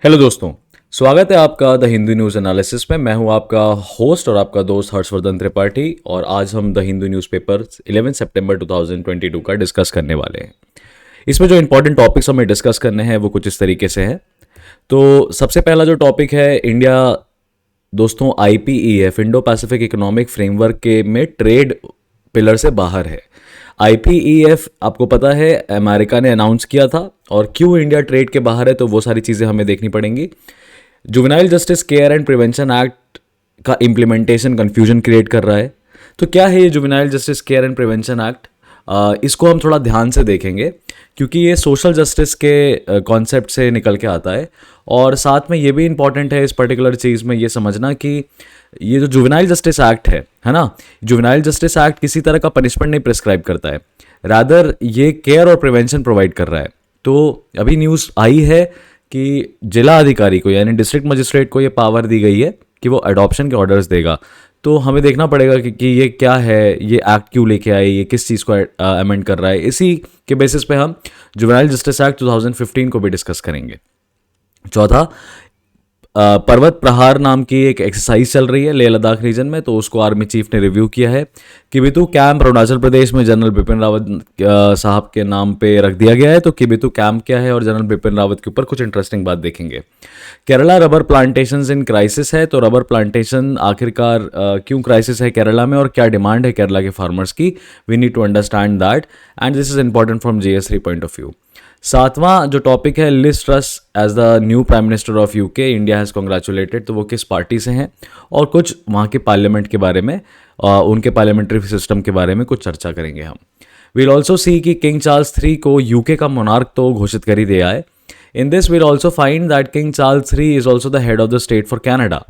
Hello दोस्तों। स्वागत है आपका द हिंदू न्यूज़ एनालिसिस में। मैं हूं आपका होस्ट और आपका दोस्त हर्षवर्धन त्रिपाठी, और आज हम द हिंदू न्यूज़पेपर 11 सितंबर 2022 का डिस्कस करने वाले हैं। इसमें जो इंपॉर्टेंट टॉपिक्स हमें डिस्कस करने हैं वो कुछ इस तरीके से हैं। तो सबसे पहला जो टॉपिक है, इंडिया दोस्तों IPEF Indo Pacific economic framework के में ट्रेड पिलर से बाहर है। आईपीईएफ आपको पता है अमेरिका ने अनाउंस किया था, और क्यों इंडिया ट्रेड के बाहर है तो वो सारी चीज़ें हमें देखनी पड़ेंगी। Juvenile justice care and prevention act का इम्प्लीमेंटेशन कंफ्यूजन क्रिएट कर रहा है। तो क्या है ये juvenile justice care and prevention act? इसको हम थोड़ा ध्यान से देखेंगे, क्योंकि ये सोशल जस्टिस के कॉन्सेप्ट से निकल के आता है। और साथ में ये भी इंपॉर्टेंट है इस पर्टिकुलर चीज़ में ये समझना कि ये जो जुवेनाइल जस्टिस एक्ट है ना, जुवेनाइल जस्टिस एक्ट किसी तरह का पनिशमेंट नहीं प्रिस्क्राइब करता है, रादर ये केयर और प्रिवेंशन प्रोवाइड कर रहा है। तो अभी न्यूज़ आई है कि जिला अधिकारी को यानी डिस्ट्रिक्ट मजिस्ट्रेट को ये पावर दी गई है कि वो अडॉप्शन के ऑर्डर्स देगा। तो हमें देखना पड़ेगा कि ये क्या है, ये एक्ट क्यों लेके आए, ये किस चीज़ को अमेंड कर रहा है। इसी के बेसिस पे हम जुवेनाइल जस्टिस एक्ट 2015 को भी डिस्कस करेंगे। चौथा, पर्वत प्रहार नाम की एक एक्सरसाइज चल रही है लेह लद्दाख रीजन में, तो उसको आर्मी चीफ ने रिव्यू किया है। किबिथु कैंप अरुणाचल प्रदेश में जनरल बिपिन रावत साहब के नाम पे रख दिया गया है। तो किबिथु कैंप क्या है और जनरल बिपिन रावत के ऊपर कुछ इंटरेस्टिंग बात देखेंगे। Kerala rubber plantation in crisis है। तो रबर प्लांटेशन आखिरकार क्यों क्राइसिस है केरला में, और क्या डिमांड है केरला के फार्मर्स की, we need to understand that, and this is important from GS3 point of view. सातवां जो टॉपिक है, Liz Truss as the new prime minister of UK, India has congratulated. तो वो किस पार्टी से हैं, और कुछ वहाँ के पार्लियामेंट के बारे में, उनके पार्लियामेंट्री सिस्टम के बारे में कुछ चर्चा करेंगे हम। वील ऑल्सो सी कि किंग चार्ल्स III को यूके का मोनार्क तो घोषित कर ही दिया है। In this we'll also find that King Charles III is also the head of the state for Canada,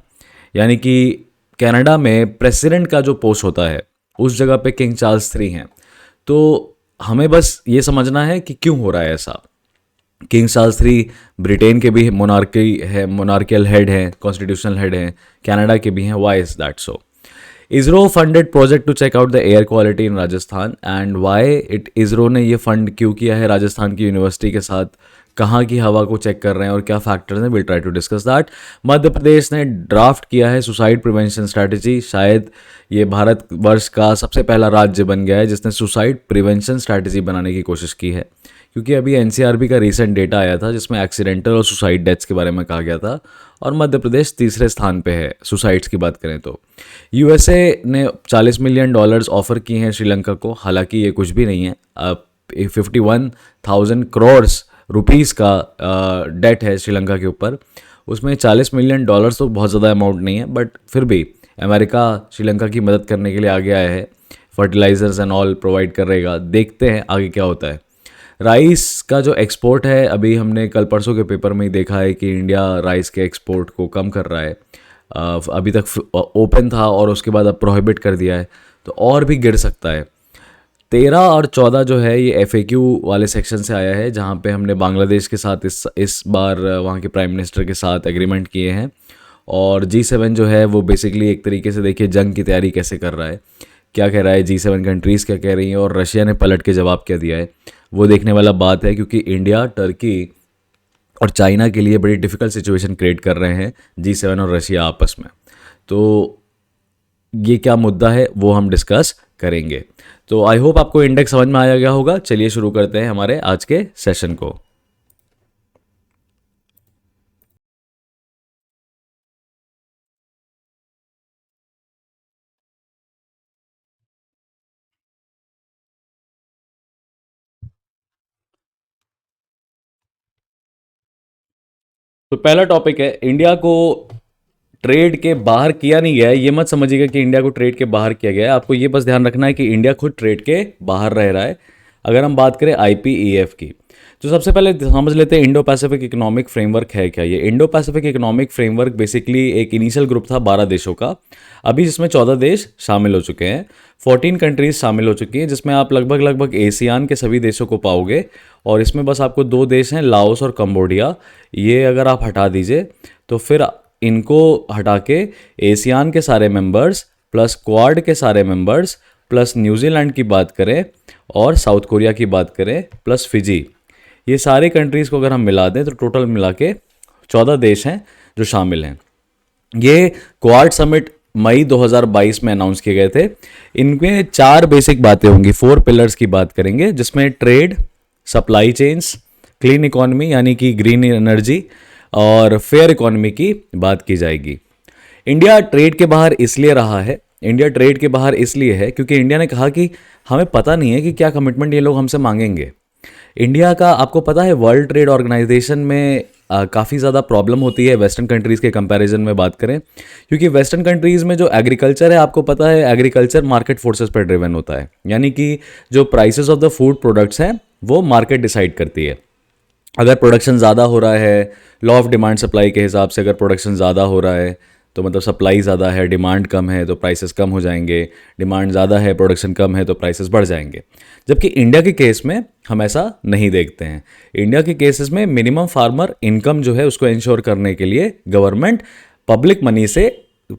यानी कि कनाडा में प्रेसिडेंट का जो पोस्ट होता है उस जगह पे किंग चार्ल्स III हैं। तो हमें बस ये समझना है कि क्यों हो रहा है ऐसा। किंग चार्ल्स III ब्रिटेन के भी मोनार्की है, मोनार्कियल हेड हैं, कॉन्स्टिट्यूशनल हेड हैं, कनाडा के भी हैं। Why is that so? ISRO funded project to check out the air quality in Rajasthan, and why it, ISRO ने ये फंड क्यों किया है राजस्थान की यूनिवर्सिटी के साथ, कहाँ की हवा को चेक कर रहे हैं और क्या फैक्टर्स हैं, will try to discuss that. Madhya Pradesh ने ड्राफ्ट किया है सुसाइड प्रिवेंशन स्ट्रैटेजी। शायद ये भारतवर्ष का सबसे पहला राज्य बन गया है जिसने सुसाइड प्रिवेंशन स्ट्रैटेजी बनाने की कोशिश की है, क्योंकि अभी NCRB का रीसेंट डेटा आया था जिसमें एक्सीडेंटल और सुसाइड डेथ्स के बारे में कहा गया था, और मध्य प्रदेश तीसरे स्थान पे है सुसाइड्स की बात करें तो। USA ने $40 मिलियन ऑफर किए हैं श्रीलंका को, हालांकि ये कुछ भी नहीं है। 51,000 करोड़ रुपीस का डेट है श्रीलंका के ऊपर, उसमें $40 मिलियन तो बहुत ज़्यादा अमाउंट नहीं है, बट फिर भी अमेरिका श्रीलंका की मदद करने के लिए आगे आया है, फर्टिलाइजर्स एंड ऑल प्रोवाइड करेगा। देखते हैं आगे क्या होता है। राइस का जो एक्सपोर्ट है, अभी हमने कल परसों के पेपर में ही देखा है कि इंडिया राइस के एक्सपोर्ट को कम कर रहा है। अभी तक ओपन था और उसके बाद अब प्रोहिबिट कर दिया है, तो और भी गिर सकता है। 13 और 14 जो है ये FAQ वाले सेक्शन से आया है, जहाँ पे हमने बांग्लादेश के साथ इस बार वहाँ के प्राइम मिनिस्टर के साथ एग्रीमेंट किए हैं। और G7 जो है वो बेसिकली एक तरीके से देखिए जंग की तैयारी कैसे कर रहा है, क्या कह रहा है, G7 कंट्रीज़ क्या कह रही हैं, और रशिया ने पलट के जवाब क्या दिया है, वो देखने वाला बात है। क्योंकि इंडिया, टर्की और चाइना के लिए बड़ी डिफ़िकल्ट सिचुएशन क्रिएट कर रहे हैं G7 और रशिया आपस में। तो ये क्या मुद्दा है वो हम डिस्कस करेंगे। तो आई होप आपको इंडेक्स समझ में आया गया होगा। चलिए शुरू करते हैं हमारे आज के सेशन को। तो पहला टॉपिक है, इंडिया को ट्रेड के बाहर किया नहीं गया है। ये मत समझिएगा कि इंडिया को ट्रेड के बाहर किया गया है, आपको ये बस ध्यान रखना है कि इंडिया खुद ट्रेड के बाहर रह रहा है। अगर हम बात करें IPEF की, तो सबसे पहले समझ लेते हैं इंडो पैसिफिक इकोनॉमिक फ्रेमवर्क है क्या। ये Indo Pacific economic framework basically एक इनिशियल ग्रुप था 12 देशों का, अभी जिसमें 14 देश शामिल हो चुके हैं, 14 कंट्रीज शामिल हो चुकी हैं, जिसमें आप लगभग एशियान के सभी देशों को पाओगे। और इसमें बस आपको 2 देश हैं, लाओस और कंबोडिया। ये अगर आप हटा दीजिए तो फिर इनको हटा के एशियान के सारे मेंबर्स प्लस क्वाड के सारे मेंबर्स प्लस न्यूजीलैंड की बात करें और साउथ कोरिया की बात करें प्लस फिजी, ये सारे कंट्रीज़ को अगर हम मिला दें तो टोटल मिला के 14 देश हैं जो शामिल हैं। ये क्वाड समिट मई 2022 में अनाउंस किए गए थे। इनमें 4 बेसिक बातें होंगी, 4 पिलर्स की बात करेंगे, जिसमें trade, supply chains, clean economy यानी कि ग्रीन एनर्जी और फेयर इकोनॉमी की बात की जाएगी। इंडिया ट्रेड के बाहर इसलिए रहा है, इंडिया ट्रेड के बाहर इसलिए है क्योंकि इंडिया ने कहा कि हमें पता नहीं है कि क्या कमिटमेंट ये लोग हमसे मांगेंगे। इंडिया का आपको पता है वर्ल्ड ट्रेड ऑर्गेनाइजेशन में काफ़ी ज़्यादा प्रॉब्लम होती है वेस्टर्न कंट्रीज़ के कंपैरिजन में बात करें, क्योंकि वेस्टर्न कंट्रीज़ में जो एग्रीकल्चर है, आपको पता है एग्रीकल्चर मार्केट फोर्सेस पर ड्रिवन होता है, यानी कि जो prices of the food products हैं वो मार्केट डिसाइड करती है। अगर प्रोडक्शन ज़्यादा हो रहा है, लॉ ऑफ डिमांड सप्लाई के हिसाब से अगर प्रोडक्शन ज़्यादा हो रहा है तो मतलब सप्लाई ज़्यादा है, डिमांड कम है तो प्राइसेस कम हो जाएंगे, डिमांड ज़्यादा है, प्रोडक्शन कम है तो प्राइसेस बढ़ जाएंगे। जबकि इंडिया के केस में हम ऐसा नहीं देखते हैं। इंडिया के केसेस में मिनिमम फार्मर इनकम जो है उसको इंश्योर करने के लिए गवर्नमेंट पब्लिक मनी से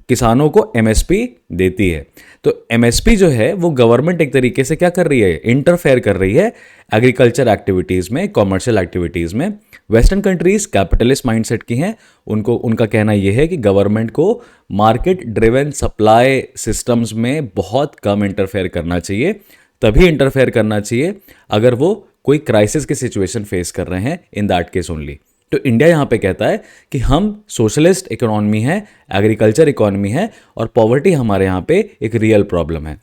किसानों को एमएसपी देती है। तो एमएसपी जो है वो गवर्नमेंट एक तरीके से क्या कर रही है, इंटरफेयर कर रही है एग्रीकल्चर एक्टिविटीज़ में, कॉमर्शियल एक्टिविटीज़ में। वेस्टर्न कंट्रीज कैपिटलिस्ट माइंडसेट की हैं, उनका कहना यह है कि गवर्नमेंट को मार्केट ड्रिवन सप्लाई सिस्टम्स में बहुत कम इंटरफेयर करना चाहिए, तभी इंटरफेयर करना चाहिए अगर वो कोई क्राइसिस की सिचुएशन फेस कर रहे हैं, इन दैट केस ओनली। तो इंडिया यहाँ पे कहता है कि हम सोशलिस्ट इकोनॉमी है, एग्रीकल्चर इकोनॉमी है और पॉवर्टी हमारे यहाँ पे एक रियल प्रॉब्लम है।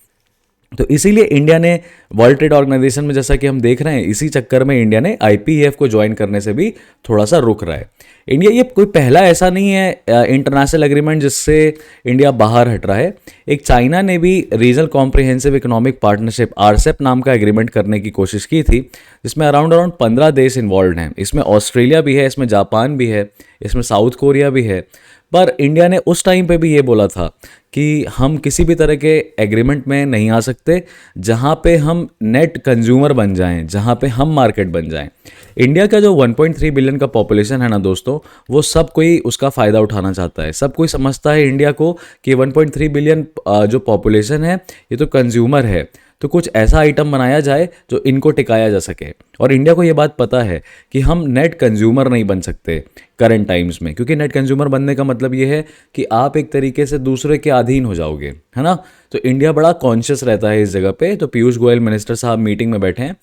तो इसीलिए इंडिया ने वर्ल्ड ट्रेड ऑर्गेनाइजेशन में, जैसा कि हम देख रहे हैं, इसी चक्कर में इंडिया ने आईपीएफ को ज्वाइन करने से भी थोड़ा सा रुक रहा है। इंडिया ये कोई पहला ऐसा नहीं है इंटरनेशनल एग्रीमेंट जिससे इंडिया बाहर हट रहा है। एक चाइना ने भी regional comprehensive economic partnership RCEP नाम का एग्रीमेंट करने की कोशिश की थी, जिसमें अराउंड 15 देश इन्वॉल्व हैं। इसमें ऑस्ट्रेलिया भी है, इसमें जापान भी है, इसमें साउथ कोरिया भी है। पर इंडिया ने उस टाइम पे भी ये बोला था कि हम किसी भी तरह के एग्रीमेंट में नहीं आ सकते जहाँ पे हम नेट कंज्यूमर बन जाएं, जहाँ पे हम मार्केट बन जाएं। इंडिया का जो 1.3 बिलियन का पॉपुलेशन है ना दोस्तों, वो सब कोई उसका फ़ायदा उठाना चाहता है। सब कोई समझता है इंडिया को कि 1.3 बिलियन जो पॉपुलेशन है ये तो कंज्यूमर है, तो कुछ ऐसा आइटम बनाया जाए जो इनको टिकाया जा सके। और इंडिया को ये बात पता है कि हम नेट कंज्यूमर नहीं बन सकते करंट टाइम्स में, क्योंकि नेट कंज्यूमर बनने का मतलब ये है कि आप एक तरीके से दूसरे के अधीन हो जाओगे, है ना। तो इंडिया बड़ा कॉन्शियस रहता है इस जगह पे। तो पीयूष गोयल मिनिस्टर साहब मीटिंग में बैठे हैं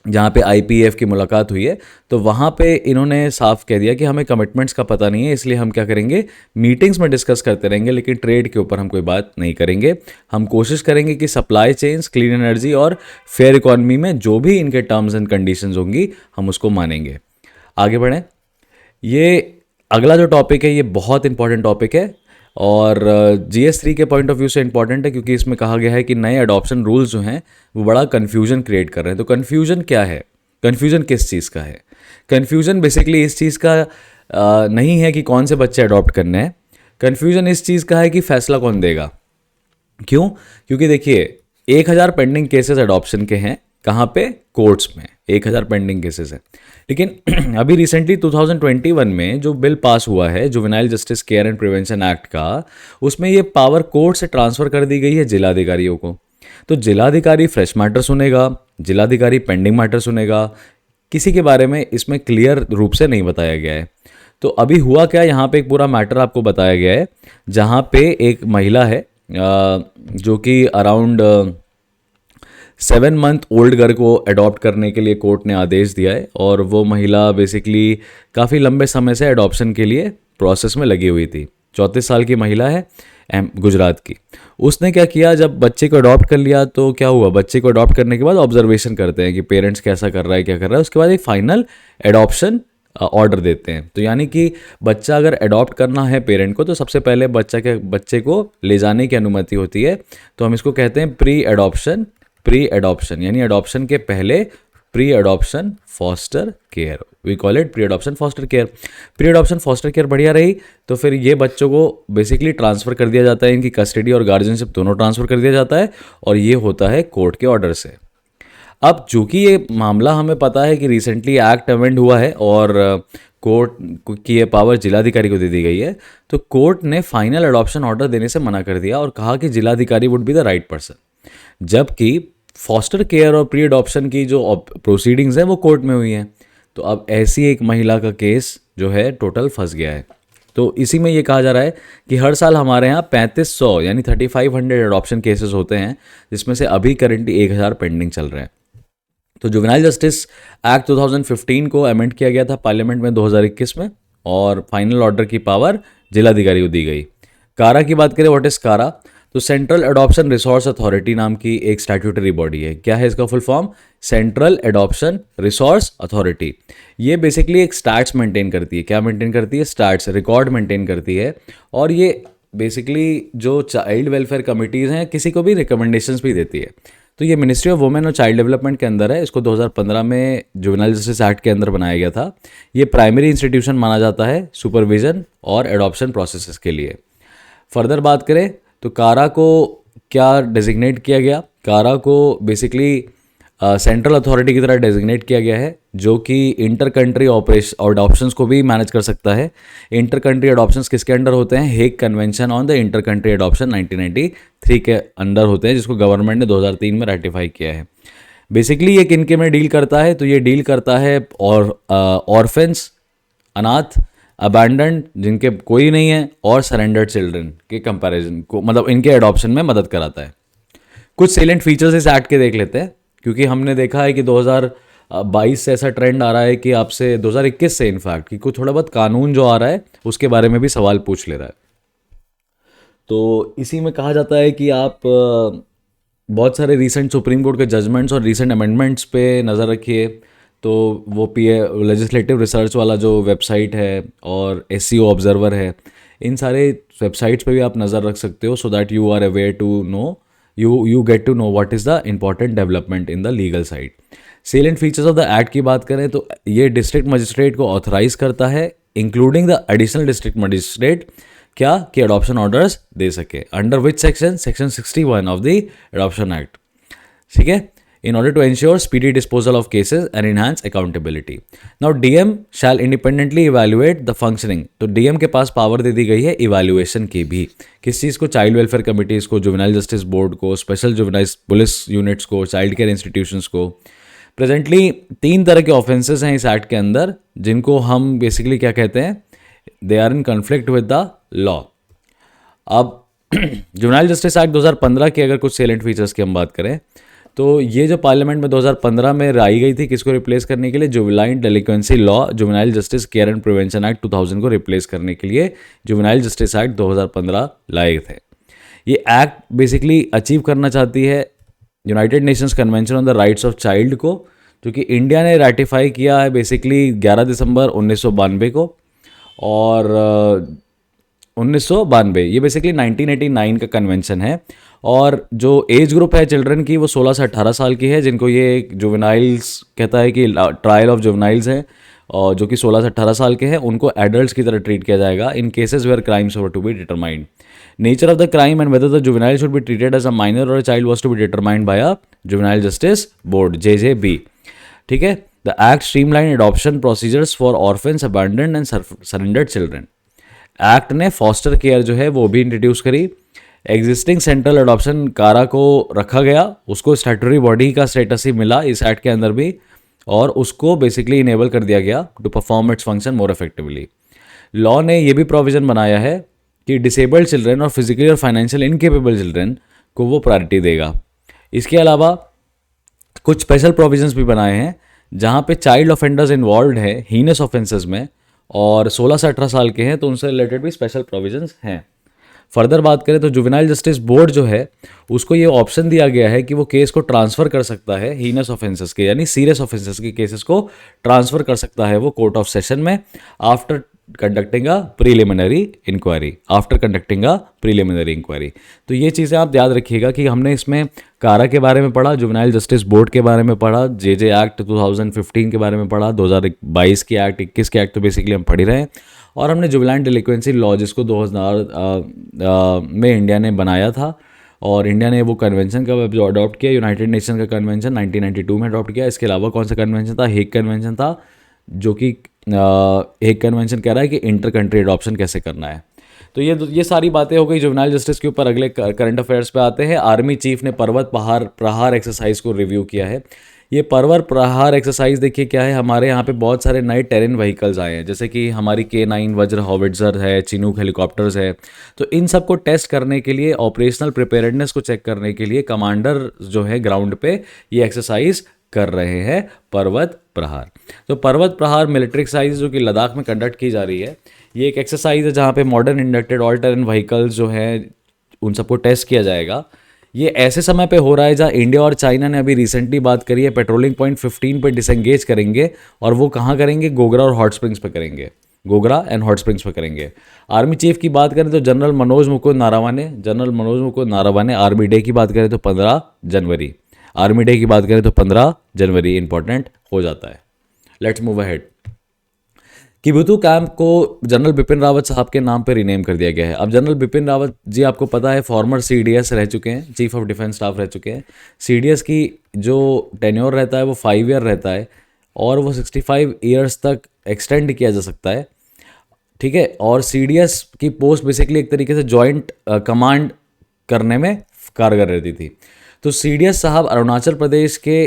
जहाँ पे आईपीएफ की मुलाकात हुई है, तो वहाँ पे इन्होंने साफ कह दिया कि हमें कमिटमेंट्स का पता नहीं है, इसलिए हम क्या करेंगे, मीटिंग्स में डिस्कस करते रहेंगे, लेकिन ट्रेड के ऊपर हम कोई बात नहीं करेंगे। हम कोशिश करेंगे कि सप्लाई चेन्स, क्लीन एनर्जी और फेयर इकोनॉमी में जो भी इनके टर्म्स एंड कंडीशंस होंगी हम उसको मानेंगे। आगे बढ़ें। ये अगला जो टॉपिक है ये बहुत इंपॉर्टेंट टॉपिक है और GS3 के पॉइंट ऑफ व्यू से इंपॉर्टेंट है, क्योंकि इसमें कहा गया है कि नए अडॉप्शन रूल्स जो हैं वो बड़ा कन्फ्यूजन क्रिएट कर रहे हैं। तो कन्फ्यूजन क्या है, कन्फ्यूजन किस चीज़ का है? कन्फ्यूजन बेसिकली इस चीज़ का नहीं है कि कौन से बच्चे अडॉप्ट करने हैं। कन्फ्यूजन इस चीज़ का है कि फैसला कौन देगा। क्यों? क्योंकि देखिए 1000 पेंडिंग केसेस अडॉप्शन के हैं, कहाँ पे? कोर्ट्स में 1000 पेंडिंग केसेस हैं। लेकिन अभी रिसेंटली 2021 में जो बिल पास हुआ है juvenile justice care and prevention act का, उसमें ये पावर कोर्ट से ट्रांसफ़र कर दी गई है जिलाधिकारियों को। तो जिलाधिकारी फ्रेश मैटर सुनेगा, जिलाधिकारी पेंडिंग मैटर सुनेगा, किसी के बारे में इसमें क्लियर रूप से नहीं बताया गया है। तो अभी हुआ क्या, यहाँ पे एक पूरा मैटर आपको बताया गया है, जहाँ पे एक महिला है जो कि अराउंड 7 मंथ ओल्ड गर्ल को अडॉप्ट करने के लिए कोर्ट ने आदेश दिया है, और वो महिला बेसिकली काफ़ी लंबे समय से अडॉप्शन के लिए प्रोसेस में लगी हुई थी। 34 साल की महिला है, गुजरात की। उसने क्या किया, जब बच्चे को अडॉप्ट कर लिया तो क्या हुआ, बच्चे को अडॉप्ट करने के बाद ऑब्जर्वेशन करते हैं कि पेरेंट्स कैसा कर रहा है, क्या कर रहा है, उसके बाद एक फाइनल एडॉप्शन ऑर्डर देते हैं। तो यानी कि बच्चा अगर अडॉप्ट करना है पेरेंट को, तो सबसे पहले बच्चे को ले जाने की अनुमति होती है। तो हम इसको कहते हैं प्री एडॉप्शन, यानी अडॉप्शन के पहले pre adoption foster care, we call it pre adoption foster care. Pre adoption foster care बढ़िया रही तो फिर ये बच्चों को बेसिकली ट्रांसफ़र कर दिया जाता है, इनकी कस्टडी और गार्जियनशिप दोनों ट्रांसफ़र कर दिया जाता है, और ये होता है कोर्ट के ऑर्डर से। अब चूंकि ये मामला हमें पता है कि रिसेंटली एक्ट अमेंड हुआ है और कोर्ट की ये पावर जिलाधिकारी को दे दी गई है, तो कोर्ट ने फाइनल एडॉप्शन ऑर्डर देने से मना कर दिया और कहा कि जिलाधिकारी would be the right person. जबकि फॉस्टर केयर और प्री एडॉप्शन की जो प्रोसीडिंग्स हैं वो कोर्ट में हुई हैं। तो अब ऐसी एक महिला का केस जो है टोटल फंस गया है। तो इसी में ये कहा जा रहा है कि हर साल हमारे यहाँ 3500 यानी 3500 एडॉप्शन केसेस होते हैं, जिसमें से अभी करेंटली 1000 पेंडिंग चल रहे हैं। तो जुवेनाइल जस्टिस एक्ट 2015 को अमेंड किया गया था पार्लियामेंट में 2021 में, और फाइनल ऑर्डर की पावर जिलाधिकारी को दी गई। कारा की बात करें, व्हाट इज कारा? तो सेंट्रल एडॉप्शन रिसोर्स अथॉरिटी नाम की एक स्टैट्यूटरी बॉडी है। क्या है इसका full form? Central adoption resource authority. ये बेसिकली एक स्टैट्स मेंटेन करती है। क्या मेंटेन करती है? स्टैट्स, रिकॉर्ड मेंटेन करती है। और ये बेसिकली जो चाइल्ड वेलफेयर कमिटीज़ हैं, किसी को भी रिकमेंडेशंस भी देती है। तो ये मिनिस्ट्री ऑफ वुमेन और चाइल्ड डेवलपमेंट के अंदर है। इसको 2015 में जुवेनाइल जस्टिस एक्ट के अंदर बनाया गया था। ये प्राइमरी इंस्टीट्यूशन माना जाता है सुपरविजन और एडॉप्शन प्रोसेसेस के लिए। फर्दर बात करें तो कारा को क्या डेजिग्नेट किया गया? कारा को बेसिकली सेंट्रल अथॉरिटी की तरह डेजिग्नेट किया गया है, जो कि इंटर कंट्री ऑपरेशन और अडॉप्शंस को भी मैनेज कर सकता है। इंटर कंट्री अडॉप्शंस किसके अंडर होते हैं? Hague convention on the inter country adoption 1993 के अंडर होते हैं, जिसको गवर्नमेंट ने 2003 में रेटिफाई किया है। बेसिकली ये किन के में डील करता है? तो ये डील करता है और ऑर्फेंस, अनाथ, अबैंडन्ड जिनके कोई नहीं है, और सरेंडर्ड चिल्ड्रन के कंपैरिजन को, मतलब इनके एडॉप्शन में मदद कराता है। कुछ सेलेंट फीचर्स इस एक्ट के देख लेते हैं, क्योंकि हमने देखा है कि 2022 से ऐसा ट्रेंड आ रहा है कि आपसे 2021 से इनफैक्ट कि कुछ थोड़ा बहुत कानून जो आ रहा है उसके बारे में भी सवाल पूछ ले रहा है। तो इसी में कहा जाता है कि आप बहुत सारे रिसेंट सुप्रीम कोर्ट के जजमेंट्स और रिसेंट अमेंडमेंट्स पे नज़र रखिए। तो वो लेजिस्लेटिव रिसर्च वाला जो वेबसाइट है और SCO ऑब्जर्वर है, इन सारे वेबसाइट्स पे भी आप नज़र रख सकते हो, so that you are aware to know, you get to know what is the important development in the legal side. Salient features of the act की बात करें तो ये डिस्ट्रिक्ट मजिस्ट्रेट को ऑथराइज करता है, including the additional district magistrate, क्या कि अडॉप्शन ऑर्डर्स दे सके। Under which section? Section 61 of the adoption act. ठीक है, in order to ensure speedy disposal of cases and enhance accountability. Now DM shall independently evaluate the functioning. तो DM के पास power दे दी गई है evaluation की भी। किस चीज़ को? चाइल्ड वेलफेयर कमिटीज़ को, जुवेनाइल जस्टिस बोर्ड को, स्पेशल जुवेनाइल पुलिस यूनिट्स को, चाइल्ड केयर इंस्टीट्यूशंस को। प्रेजेंटली 3 तरह के ऑफेंसेस हैं इस एक्ट के अंदर, जिनको हम बेसिकली क्या कहते हैं? They are in conflict with the law. अब जुवेनाइल जस्टिस एक्ट 2015 के अगर कुछ सेलेंट फीचर्स की हम बात करें तो ये जो पार्लियामेंट में 2015 में लाई गई थी, किसको रिप्लेस करने के लिए? Juvenile delinquency law, juvenile justice care and prevention act 2000 को रिप्लेस करने के लिए जुवेनाइल जस्टिस एक्ट 2015 लाए थे। ये एक्ट बेसिकली अचीव करना चाहती है United Nations convention on the rights of child को, जो कि इंडिया ने रेटिफाई किया है बेसिकली 11 दिसंबर 1992 को। और 1992 ये बेसिकली 1989 का कन्वेंशन है। और जो एज ग्रुप है चिल्ड्रन की वो 16 से 18 साल की है, जिनको ये जुवेनाइल्स कहता है कि ट्रायल ऑफ जुवेनाइल्स हैं, और जो कि 16 से 18 साल के हैं, उनको एडल्ट्स की तरह ट्रीट किया जाएगा in cases where crimes were to be determined. Nature of the crime and whether the juvenile should be treated as a minor और a child was to be determined by a juvenile justice board, JJB। ठीक है, the act streamline adoption procedures for orphans, abandoned and surrendered children. Act ने foster care जो है वो भी introduce करी। Existing central adoption कारा को रखा गया, उसको स्टैट्यूटरी बॉडी का स्टेटस ही मिला इस एक्ट के अंदर भी, और उसको बेसिकली इनेबल कर दिया गया to perform its function more effectively. Law ने ये भी प्रोविजन बनाया है कि डिसेबल्ड चिल्ड्रन और फिजिकली और फाइनेंशियल इनकेपेबल चिल्ड्रन को वो प्रायोरिटी देगा। इसके अलावा कुछ स्पेशल प्रोविजंस भी बनाए हैं, जहाँ पे चाइल्ड ऑफेंडर्स इन्वॉल्व हैं हीनस ऑफेंसेस में और 16 से 18 साल के हैं, तो उनसे रिलेटेड भी स्पेशल प्रोविजंस हैं। फर्दर बात करें तो जुवेनाइल जस्टिस बोर्ड जो है उसको ये ऑप्शन दिया गया है कि वो केस को ट्रांसफ़र कर सकता है, हीनस ऑफेंसेस के यानी सीरियस ऑफेंसेस के केसेस को ट्रांसफ़र कर सकता है वो कोर्ट ऑफ सेशन में, after conducting a preliminary inquiry. तो ये चीज़ें आप याद रखिएगा कि हमने इसमें कारा के बारे में पढ़ा, जुवेनाइल जस्टिस बोर्ड के बारे में पढ़ा, JJ एक्ट 2015 के बारे में पढ़ा, 2022 की एक्ट, 21 के एक्ट तो बेसिकली हम पढ़ ही रहे हैं, और हमने जुवेनाइल डेलिक्वेंसी लॉ जिसको 2000 में इंडिया ने बनाया था, और इंडिया ने वो कन्वेंशन का जो अडॉप्ट किया, यूनाइटेड नेशन का कन्वेंशन 1992 में अडॉप्ट किया। इसके अलावा कौन सा कन्वेंशन था? हेग कन्वेंशन था, जो कि हेग कन्वेंशन कह रहा है कि इंटर कंट्री अडॉप्शन कैसे करना है। तो ये सारी बातें हो गई जुवेनाइल जस्टिस के ऊपर। अगले करंट अफेयर्स पे आते हैं। आर्मी चीफ ने पर्वत प्रहार प्रहार एक्सरसाइज को रिव्यू किया है। ये पर्वत प्रहार एक्सरसाइज देखिए क्या है, हमारे यहाँ पे बहुत सारे नए टेरेन व्हीकल्स आए हैं, जैसे कि हमारी K9 वज्र हॉविट्जर है, चिनूक हेलीकॉप्टर्स है। तो इन सबको टेस्ट करने के लिए, ऑपरेशनल प्रिपेयर्डनेस को चेक करने के लिए कमांडर जो है ग्राउंड पे ये एक्सरसाइज कर रहे हैं, पर्वत प्रहार। तो पर्वत प्रहार मिलिट्री एक्सरसाइज जो कि लद्दाख में कंडक्ट की जा रही है, ये एक एक्सरसाइज है जहाँ पे modern inducted all terrain vehicles जो हैं उन सबको टेस्ट किया जाएगा। ये ऐसे समय पे हो रहा है जहाँ इंडिया और चाइना ने अभी रिसेंटली बात करी है पेट्रोलिंग पॉइंट 15 पे डिसंगेज करेंगे, और वो कहाँ करेंगे, गोगरा और हॉट स्प्रिंग्स पे करेंगे, गोगरा एंड हॉट स्प्रिंग्स पे करेंगे। आर्मी चीफ की बात करें तो general Manoj Mukund Naravane army day की बात करें तो 15 जनवरी, आर्मी डे की बात करें तो 15 जनवरी इंपॉर्टेंट हो जाता है। Let's move ahead. Kibithu camp को जनरल बिपिन रावत साहब के नाम पर रीनेम कर दिया गया है। अब जनरल बिपिन रावत जी आपको पता है फॉर्मर CDS रह चुके हैं, चीफ ऑफ डिफेंस स्टाफ रह चुके हैं। CDS की जो टेन्योर रहता है वो 5 ईयर रहता है, और वो 65 ईयर्स तक एक्सटेंड किया जा सकता है, ठीक है। और CDS की पोस्ट बेसिकली एक तरीके से जॉइंट कमांड करने में कारगर रहती थी। तो CDS साहब अरुणाचल प्रदेश के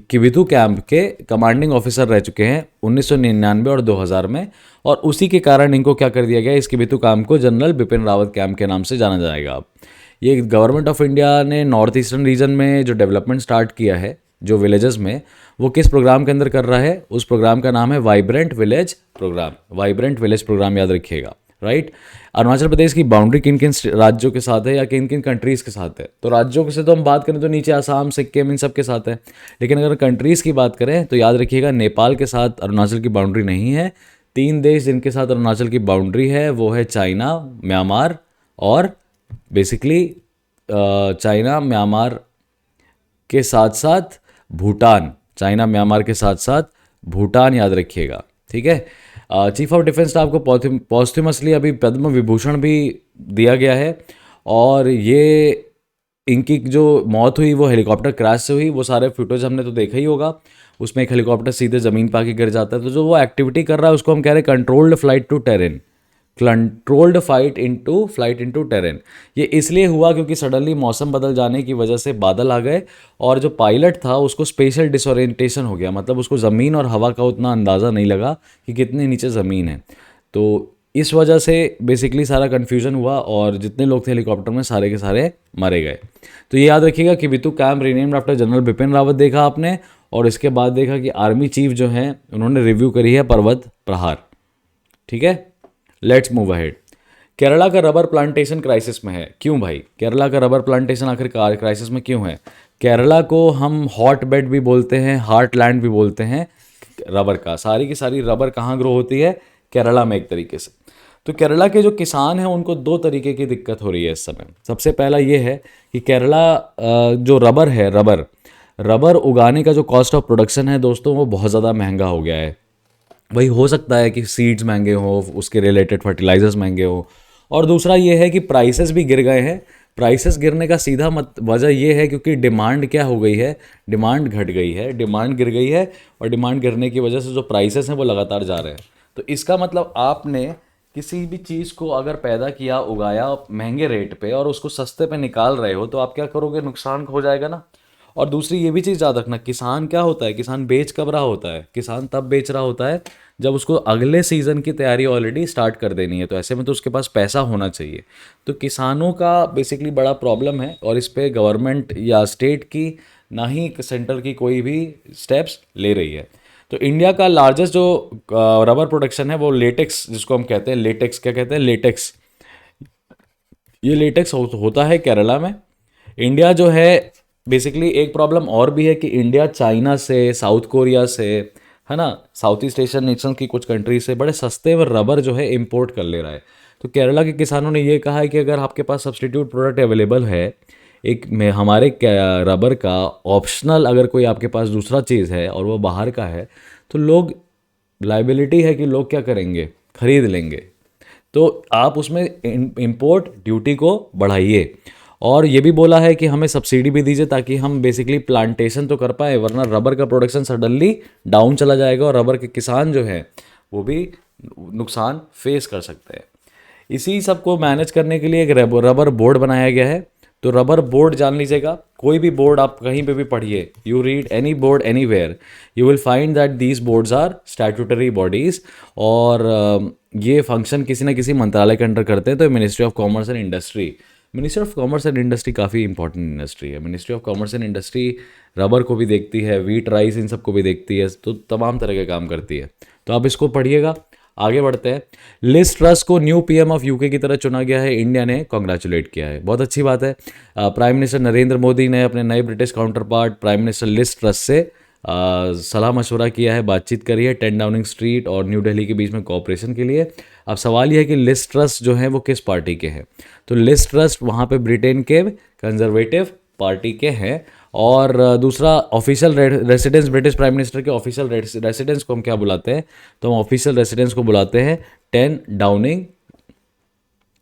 किबिथु कैंप के कमांडिंग ऑफिसर रह चुके हैं 1999 और 2000 में, और उसी के कारण इनको क्या कर दिया गया, इस किबिथु कैंप को जनरल बिपिन रावत कैंप के नाम से जाना जाएगा। अब ये गवर्नमेंट ऑफ इंडिया ने नॉर्थ ईस्टर्न रीजन में जो डेवलपमेंट स्टार्ट किया है, जो विलेजेस में, वो किस प्रोग्राम के अंदर कर रहा है, उस प्रोग्राम का नाम है vibrant village programme. Vibrant village programme याद रखिएगा, राइट। अरुणाचल प्रदेश की बाउंड्री किन किन राज्यों के साथ है या किन किन कंट्रीज के साथ है, तो राज्यों से तो हम बात करें तो नीचे आसाम, सिक्किम, इन सब के साथ है। लेकिन अगर कंट्रीज की बात करें तो याद रखिएगा नेपाल के साथ अरुणाचल की बाउंड्री नहीं है। 3 देश जिनके साथ अरुणाचल की बाउंड्री है वो है चाइना, म्यांमार और बेसिकली चाइना म्यांमार के साथ साथ भूटान, चाइना म्यांमार के साथ साथ भूटान, याद रखिएगा, ठीक है। चीफ ऑफ डिफेंस स्टाफ को पॉस्ट्यूमसली अभी पद्म विभूषण भी दिया गया है, और ये इनकी जो मौत हुई वो हेलीकॉप्टर क्रैश से हुई। वो सारे फुटेज हमने तो देखा ही होगा, उसमें एक हेलीकॉप्टर सीधे ज़मीन पर आके गिर जाता है। तो जो वो एक्टिविटी कर रहा है उसको हम कह रहे हैं controlled flight to terrain, controlled flight into terrain. ये इसलिए हुआ क्योंकि सडनली मौसम बदल जाने की वजह से बादल आ गए, और जो पायलट था उसको स्पेशल डिसोरिएंटेशन हो गया, मतलब उसको ज़मीन और हवा का उतना अंदाज़ा नहीं लगा कि कितने नीचे ज़मीन है। तो इस वजह से बेसिकली सारा कन्फ्यूजन हुआ, और जितने लोग थे हेलीकॉप्टर में सारे के सारे मारे गए। तो ये याद रखिएगा कि Kibithu camp renamed after general Bipin Rawat देखा आपने, और इसके बाद देखा कि आर्मी चीफ जो हैं उन्होंने रिव्यू करी है पर्वत प्रहार, ठीक है। Let's move ahead. केरला का रबर प्लांटेशन क्राइसिस में है। क्यों भाई, केरला का रबर प्लांटेशन आखिर क्राइसिस में क्यों है? केरला को हम हॉट बेड भी बोलते हैं, हार्ट लैंड भी बोलते हैं रबर का। सारी की सारी रबर कहाँ ग्रो होती है? केरला में, एक तरीके से। तो केरला के जो किसान हैं उनको 2 तरीके की दिक्कत हो रही है इस समय। सबसे पहला ये है कि केरला जो रबर है, रबर उगाने का जो कॉस्ट ऑफ प्रोडक्शन है दोस्तों, वो बहुत ज़्यादा महंगा हो गया है। वही हो सकता है कि सीड्स महंगे हो, उसके रिलेटेड फर्टिलाइजर्स महंगे हो, और दूसरा ये है कि प्राइसेस भी गिर गए हैं। प्राइसेस गिरने का सीधा वजह ये है क्योंकि डिमांड क्या हो गई है, डिमांड घट गई है, डिमांड गिर गई है, और डिमांड गिरने की वजह से जो प्राइसेस हैं वो लगातार जा रहे हैं। तो इसका मतलब आपने किसी भी चीज़ को अगर पैदा किया, उगाया महंगे रेट पे, और उसको सस्ते पे निकाल रहे हो, तो आप क्या करोगे? नुकसान हो जाएगा ना। और दूसरी ये भी चीज़ याद रखना, किसान क्या होता है, किसान बेच कब रहा होता है? किसान तब बेच रहा होता है जब उसको अगले सीज़न की तैयारी ऑलरेडी स्टार्ट कर देनी है। तो ऐसे में तो उसके पास पैसा होना चाहिए। तो किसानों का बेसिकली बड़ा प्रॉब्लम है, और इस पर गवर्नमेंट या स्टेट की, ना ही सेंटर की कोई भी स्टेप्स ले रही है। तो इंडिया का लार्जेस्ट जो रबर प्रोडक्शन है वो लेटेक्स, जिसको हम कहते हैं लेटेक्स, क्या कहते हैं? लेटेक्स। ये लेटेक्स होता है केरला में। इंडिया जो है बेसिकली, एक प्रॉब्लम और भी है कि इंडिया चाइना से, साउथ कोरिया से, है ना, साउथ ईस्ट एशियन नेशन की कुछ कंट्री से बड़े सस्ते में रबर जो है इंपोर्ट कर ले रहा है। तो केरला के किसानों ने ये कहा है कि अगर आपके पास सब्सटीट्यूट प्रोडक्ट अवेलेबल है, एक में हमारे रबर का ऑप्शनल, अगर कोई आपके पास दूसरा चीज़ है और वो बाहर का है, तो लोग, लाइबिलिटी है कि लोग क्या करेंगे? खरीद लेंगे। तो आप उसमें इंपोर्ट ड्यूटी को बढ़ाइए। और ये भी बोला है कि हमें सब्सिडी भी दीजिए ताकि हम बेसिकली प्लांटेशन तो कर पाए, वरना रबर का प्रोडक्शन सडनली डाउन चला जाएगा और रबर के किसान जो है वो भी नुकसान फेस कर सकते हैं। इसी सबको मैनेज करने के लिए एक रबर बोर्ड बनाया गया है। तो रबर बोर्ड जान लीजिएगा, कोई भी बोर्ड आप कहीं पे भी पढ़िए, you read any board anywhere, you will find that these boards are statutory bodies, और ये फंक्शन किसी ना किसी मंत्रालय के अंडर करते हैं। तो ministry of commerce and industry, ministry of commerce and industry काफ़ी इंपॉर्टेंट इंडस्ट्री है। Ministry of commerce and industry rubber को भी देखती है, वीट राइस इन सबको भी देखती है, तो तमाम तरह के काम करती है। तो आप इसको पढ़िएगा। आगे बढ़ते हैं। लिज ट्रस को न्यू पीएम ऑफ यूके की तरह चुना गया है, इंडिया ने कॉन्ग्रेचुलेट किया है, बहुत अच्छी बात है। प्राइम मिनिस्टर नरेंद्र मोदी ने अपने नए British counterpart prime minister Liz Truss से सलाह मशवरा किया है, बातचीत करी है 10 डाउनिंग स्ट्रीट और न्यू दिल्ली के बीच में कोऑपरेशन के लिए। अब सवाल यह है कि लिज ट्रस जो है वो किस पार्टी के हैं। तो लिज ट्रस वहाँ पे ब्रिटेन के कंजर्वेटिव पार्टी के हैं। और दूसरा, official residence, British prime minister के ऑफिशियल रेसिडेंस को हम क्या बुलाते हैं, तो हम ऑफिशियल रेसिडेंस को बुलाते हैं 10 Downing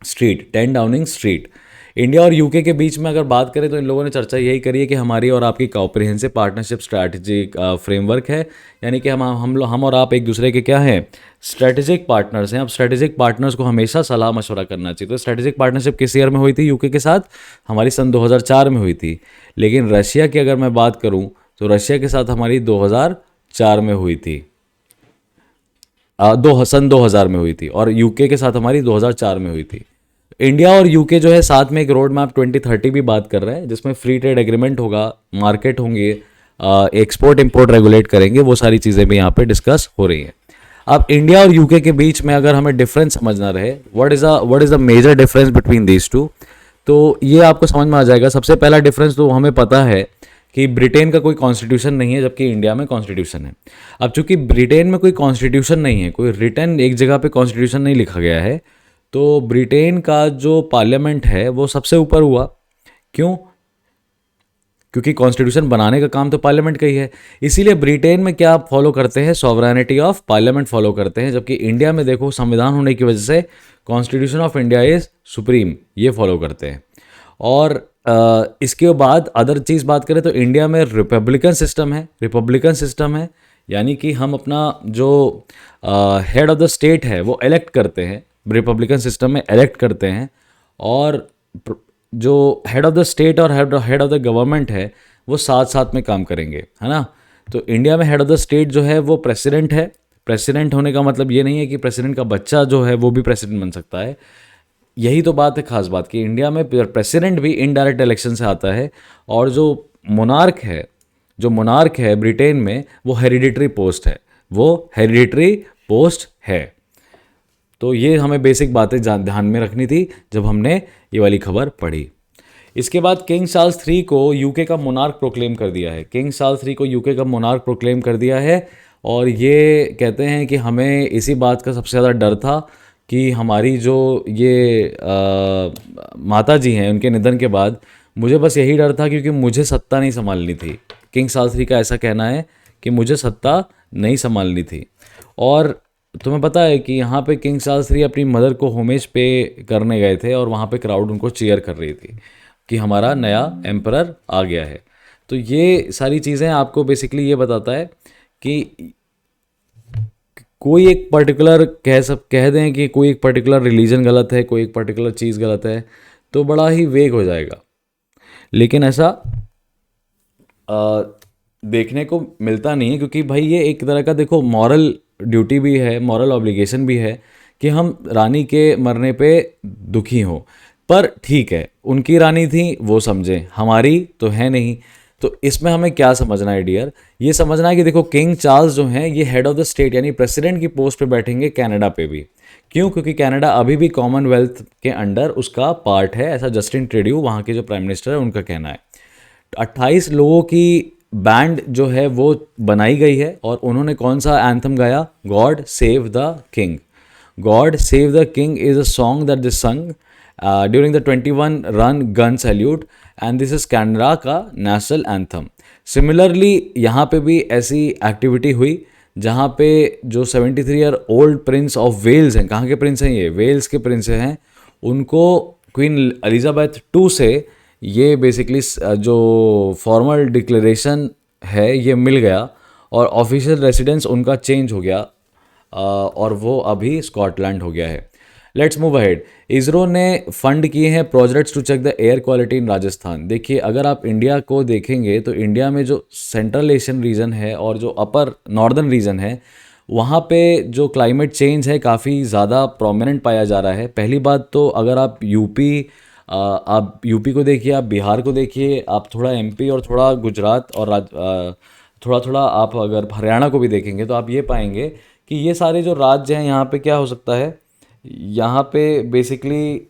street, 10 Downing street. India और यूके के बीच में अगर बात करें तो इन लोगों ने चर्चा यही करी है कि हमारी और आपकी कॉम्प्रिहेंसिव पार्टनरशिप स्ट्रैटेजिक फ्रेमवर्क है, यानी कि हम और आप एक दूसरे के क्या हैं, स्ट्रैटेजिक पार्टनर्स हैं। अब स्ट्रैटेजिक पार्टनर्स को हमेशा सलाह मशवरा करना चाहिए। तो स्ट्रैटेजिक पार्टनरशिप किस ईयर में हुई थी यूके के साथ, हमारी सन 2004 में हुई थी। लेकिन रशिया की अगर मैं बात करूं तो रशिया के साथ हमारी 2004 में हुई थी, सन 2000 में हुई थी, और यूके के साथ हमारी 2004 में हुई थी। इंडिया और यूके जो है साथ में एक रोड मैप 2030 भी बात कर रहे हैं, जिसमें फ्री ट्रेड एग्रीमेंट होगा, मार्केट होंगे, एक्सपोर्ट इंपोर्ट रेगुलेट करेंगे, वो सारी चीज़ें भी यहाँ पे डिस्कस हो रही हैं। अब इंडिया और यूके के बीच में अगर हमें डिफरेंस समझना रहे, what is the major difference between these two, तो ये आपको समझ में आ जाएगा। सबसे पहला डिफरेंस तो हमें पता है कि ब्रिटेन का कोई कॉन्स्टिट्यूशन नहीं है, जबकि इंडिया में कॉन्स्टिट्यूशन है। अब चूंकि ब्रिटेन में कोई कॉन्स्टिट्यूशन नहीं है, कोई रिटन एक जगह पे कॉन्स्टिट्यूशन नहीं लिखा गया है, तो ब्रिटेन का जो पार्लियामेंट है वो सबसे ऊपर हुआ। क्यों? क्योंकि कॉन्स्टिट्यूशन बनाने का काम तो पार्लियामेंट का ही है। इसीलिए ब्रिटेन में क्या फॉलो करते हैं, सॉवरेनिटी ऑफ पार्लियामेंट फॉलो करते हैं, जबकि इंडिया में देखो संविधान होने की वजह से constitution of India is supreme, ये फॉलो करते हैं। और इसके बाद अदर चीज़ बात करें तो इंडिया में रिपब्लिकन सिस्टम है, यानी कि हम अपना जो हेड ऑफ द स्टेट है वो इलेक्ट करते हैं, रिपब्लिकन सिस्टम में इलेक्ट करते हैं, और जो हेड ऑफ द स्टेट और हेड ऑफ द गवर्नमेंट है वो साथ साथ में काम करेंगे, है ना। तो इंडिया में हेड ऑफ द स्टेट जो है वो प्रेसिडेंट है। प्रेसिडेंट होने का मतलब ये नहीं है कि प्रेसिडेंट का बच्चा जो है वो भी प्रेसिडेंट बन सकता है। यही तो बात है खास बात कि इंडिया में प्रेसिडेंट भी इनडायरेक्ट इलेक्शन से आता है, और जो मोनार्क है ब्रिटेन में वो हेरिडिटरी पोस्ट है। तो ये हमें बेसिक बातें ध्यान में रखनी थी जब हमने ये वाली खबर पढ़ी। इसके बाद किंग चार्ल्स III को यूके का मोनार्क प्रोक्लेम कर दिया है। किंग चार्ल्स III को यूके का मोनार्क प्रोक्लेम कर दिया है, और ये कहते हैं कि हमें इसी बात का सबसे ज़्यादा डर था कि हमारी जो ये माता जी हैं, उनके निधन के बाद मुझे बस यही डर था, क्योंकि मुझे सत्ता नहीं संभालनी थी। किंग चार्ल्स III का ऐसा कहना है कि मुझे सत्ता नहीं संभालनी थी। और तुम्हें पता है कि यहाँ पे किंग चार्ल्स III अपनी मदर को होमेज पे करने गए थे, और वहाँ पे क्राउड उनको चीयर कर रही थी कि हमारा नया एम्परर आ गया है। तो ये सारी चीज़ें आपको बेसिकली ये बताता है कि कोई एक पर्टिकुलर कह दें कि कोई एक पर्टिकुलर रिलीजन गलत है, कोई एक पर्टिकुलर चीज़ गलत है, तो बड़ा ही वेग हो जाएगा। लेकिन ऐसा देखने को मिलता नहीं है, क्योंकि भाई ये एक तरह का देखो मॉरल ड्यूटी भी है, मॉरल ऑब्लिगेशन भी है कि हम रानी के मरने पे दुखी हों। पर ठीक है, उनकी रानी थी वो समझें, हमारी तो है नहीं। तो इसमें हमें क्या समझना है डियर, ये समझना है कि देखो किंग चार्ल्स जो हैं ये हेड ऑफ द स्टेट यानी प्रेसिडेंट की पोस्ट पे बैठेंगे कनाडा पे भी। क्यों? क्योंकि कनाडा अभी भी कॉमनवेल्थ के अंडर उसका पार्ट है, ऐसा जस्टिन ट्रूडो वहाँ के जो प्राइम मिनिस्टर है उनका कहना है। 28 लोगों की बैंड जो है वो बनाई गई है, और उन्होंने कौन सा एंथम गाया, God save the king. God save the king is a song that this sung during the 21 run gun salute, and this is Canada का नेशनल एंथम। सिमिलरली यहाँ पे भी ऐसी एक्टिविटी हुई जहाँ पे जो 73 year old Prince of Wales हैं, कहाँ के प्रिंस हैं ये, वेल्स के प्रिंस हैं, उनको क्वीन एलिजाबेथ II से ये बेसिकली जो फॉर्मल डिक्लेरेशन है ये मिल गया, और ऑफिशियल रेसिडेंस उनका चेंज हो गया, और वो अभी स्कॉटलैंड हो गया है। Let's move ahead. इसरो ने फंड किए हैं projects to check the air quality in Rajasthan. देखिए, अगर आप इंडिया को देखेंगे तो इंडिया में जो सेंट्रल एशियन रीजन है और जो अपर नॉर्दर्न रीजन है, वहाँ पे जो क्लाइमेट चेंज है काफ़ी ज़्यादा प्रोमिनेंट पाया जा रहा है। पहली बात तो अगर आप यूपी को देखिए, आप बिहार को देखिए, आप थोड़ा एमपी और थोड़ा गुजरात और थोड़ा थोड़ा आप अगर हरियाणा को भी देखेंगे तो आप ये पाएंगे कि ये सारे जो राज्य हैं यहाँ पे क्या हो सकता है, यहाँ पे बेसिकली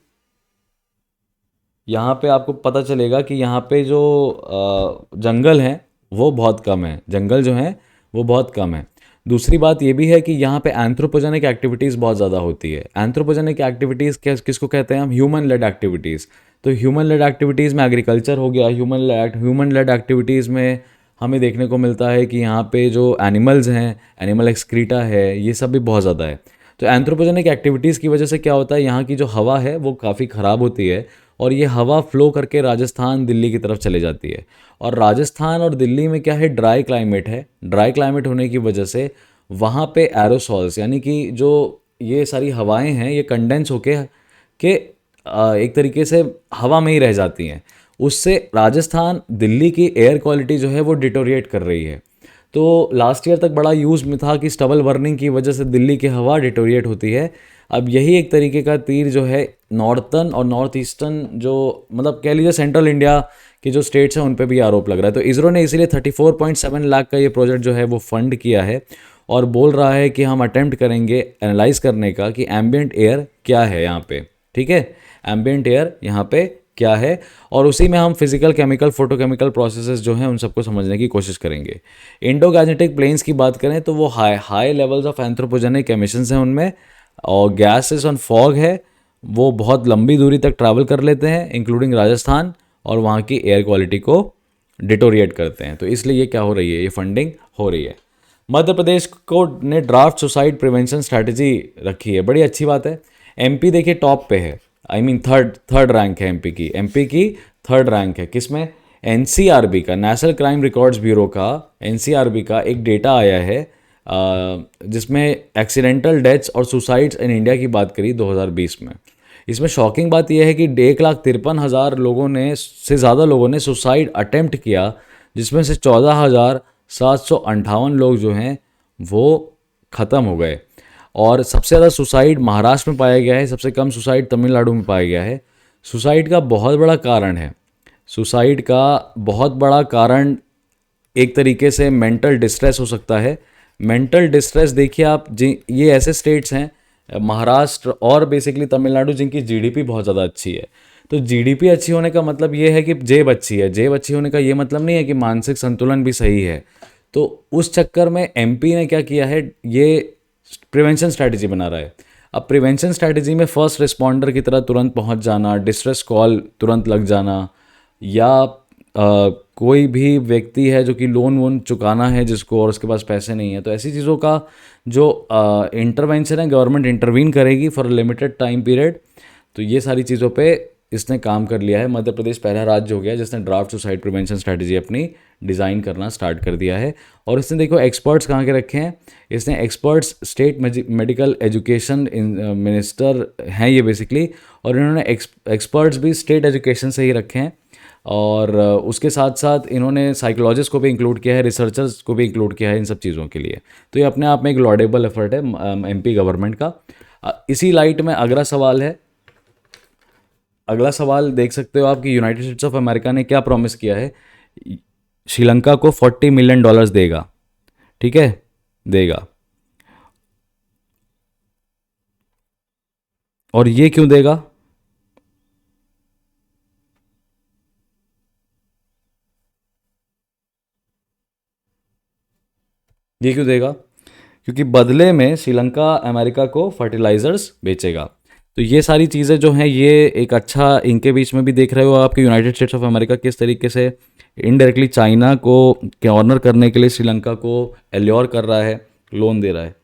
यहाँ पे आपको पता चलेगा कि यहाँ पे जो जंगल हैं वो बहुत कम है, जंगल जो हैं वो बहुत कम है। दूसरी बात ये भी है कि यहाँ पे एंथ्रोपोजेनिक एक्टिविटीज़ बहुत ज़्यादा होती है। एंथ्रोपोजेनिक एक्टिविटीज़ किसको कहते हैं हम? Human led activities. तो ह्यूमन लेड एक्टिविटीज़ में एग्रीकल्चर हो गया, ह्यूमन लेड एक्टिविटीज़ में हमें देखने को मिलता है कि यहाँ पे जो एनिमल्स हैं, एनिमल एक्सक्रीटा है, ये सब भी बहुत ज़्यादा है। तो एंथ्रोपोजेनिक एक्टिविटीज़ की वजह से क्या होता है, यहाँ की जो हवा है वो काफ़ी ख़राब होती है और ये हवा फ्लो करके राजस्थान दिल्ली की तरफ चले जाती है। और राजस्थान और दिल्ली में क्या है, ड्राई क्लाइमेट है। ड्राई क्लाइमेट होने की वजह से वहाँ पे एरोसॉल्स यानी कि जो ये सारी हवाएं हैं ये कंडेंस होके के एक तरीके से हवा में ही रह जाती हैं। उससे राजस्थान दिल्ली की एयर क्वालिटी जो है वो डिटोरिएट कर रही है। तो लास्ट ईयर तक बड़ा यूज़ में था कि स्टबल बर्निंग की वजह से दिल्ली की हवा डिटोरिएट होती है। अब यही एक तरीके का तीर जो है नॉर्थर्न और नॉर्थ ईस्टर्न जो मतलब कह लीजिए सेंट्रल इंडिया के जो स्टेट्स हैं उन पे भी आरोप लग रहा है। तो इसरो ने इसीलिए 34.7 लाख का ये प्रोजेक्ट जो है वो फंड किया है और बोल रहा है कि हम अटेम्प्ट करेंगे एनालाइज करने का कि एम्बियंट एयर क्या है यहाँ पे। ठीक है, एम्बियंट एयर यहाँ पे क्या है, और उसी में हम फिजिकल, केमिकल, फोटोकेमिकल प्रोसेसेस जो हैं उन सबको समझने की कोशिश करेंगे। इंडो गैजेटिक प्लेन्स की बात करें तो वो high levels of anthropogenic emissions हैं उनमें, और गैसेस और फॉग है वो बहुत लंबी दूरी तक ट्रैवल कर लेते हैं इंक्लूडिंग राजस्थान, और वहाँ की एयर क्वालिटी को डिटोरिएट करते हैं। तो इसलिए ये क्या हो रही है, ये फंडिंग हो रही है। मध्य प्रदेश को ने ड्राफ्ट सुसाइड प्रिवेंशन स्ट्रैटेजी रखी है, बड़ी अच्छी बात है। एमपी देखिए टॉप पे है, आई मीन थर्ड रैंक है एमपी की थर्ड रैंक है। किसमें? एनसीआरबी का, नेशनल क्राइम रिकॉर्ड्स ब्यूरो का, एनसीआरबी का एक डेटा आया है जिसमें एक्सीडेंटल डेथ्स और सुसाइड्स इन इंडिया की बात करी 2020 में। इसमें शॉकिंग बात यह है कि 1,53,000 लोगों ने से ज़्यादा लोगों ने सुसाइड अटेम्प्ट किया, जिसमें से 14,758 लोग जो हैं वो ख़त्म हो गए। और सबसे ज़्यादा सुसाइड महाराष्ट्र में पाया गया है, सबसे कम सुसाइड तमिलनाडु में पाया गया है। सुसाइड का बहुत बड़ा कारण है, सुसाइड का बहुत बड़ा कारण एक तरीके से मेंटल डिस्ट्रेस हो सकता है। मेंटल डिस्ट्रेस देखिए आप, ये ऐसे स्टेट्स हैं महाराष्ट्र और बेसिकली तमिलनाडु जिनकी जीडीपी बहुत ज़्यादा अच्छी है। तो जीडीपी अच्छी होने का मतलब ये है कि जेब अच्छी है, जेब अच्छी होने का ये मतलब नहीं है कि मानसिक संतुलन भी सही है। तो उस चक्कर में एमपी ने क्या किया है, ये प्रिवेंशन स्ट्रैटेजी बना रहा है। अब प्रिवेंशन स्ट्रैटेजी में फर्स्ट रिस्पॉन्डर की तरह तुरंत पहुंच जाना, डिस्ट्रेस कॉल तुरंत लग जाना, या कोई भी व्यक्ति है जो कि लोन वोन चुकाना है जिसको और उसके पास पैसे नहीं है, तो ऐसी चीज़ों का जो इंटरवेंशन है, गवर्नमेंट इंटरवीन करेगी फॉर लिमिटेड टाइम पीरियड। तो ये सारी चीज़ों पे इसने काम कर लिया है। मध्य प्रदेश पहला राज्य हो गया जिसने ड्राफ्ट सुसाइड प्रिवेंशन स्ट्रैटेजी अपनी डिज़ाइन करना स्टार्ट कर दिया है। और इसने देखो एक्सपर्ट्स कहाँ के रखे हैं, इसने experts state medical education minister हैं ये बेसिकली, और इन्होंने एक्सपर्ट्स भी स्टेट एजुकेशन से ही रखे हैं। और उसके साथ साथ इन्होंने साइकोलॉजिस्ट को भी इंक्लूड किया है, रिसर्चर्स को भी इंक्लूड किया है इन सब चीज़ों के लिए। तो ये अपने आप में एक लॉडेबल एफर्ट है एमपी गवर्नमेंट का। इसी लाइट में अगला सवाल है, अगला सवाल देख सकते हो आप कि यूनाइटेड स्टेट्स ऑफ अमेरिका ने क्या प्रॉमिस किया है, श्रीलंका को $40 मिलियन देगा। ठीक है, देगा। और ये क्यों देगा? ये क्यों देगा? क्योंकि बदले में श्रीलंका अमेरिका को फर्टिलाइजर्स बेचेगा। तो ये सारी चीज़ें जो हैं ये एक अच्छा, इनके बीच में भी देख रहे हो आपके यूनाइटेड स्टेट्स ऑफ अमेरिका किस तरीके से इनडायरेक्टली चाइना को कॉर्नर करने के लिए श्रीलंका को एल्योर कर रहा है, लोन दे रहा है।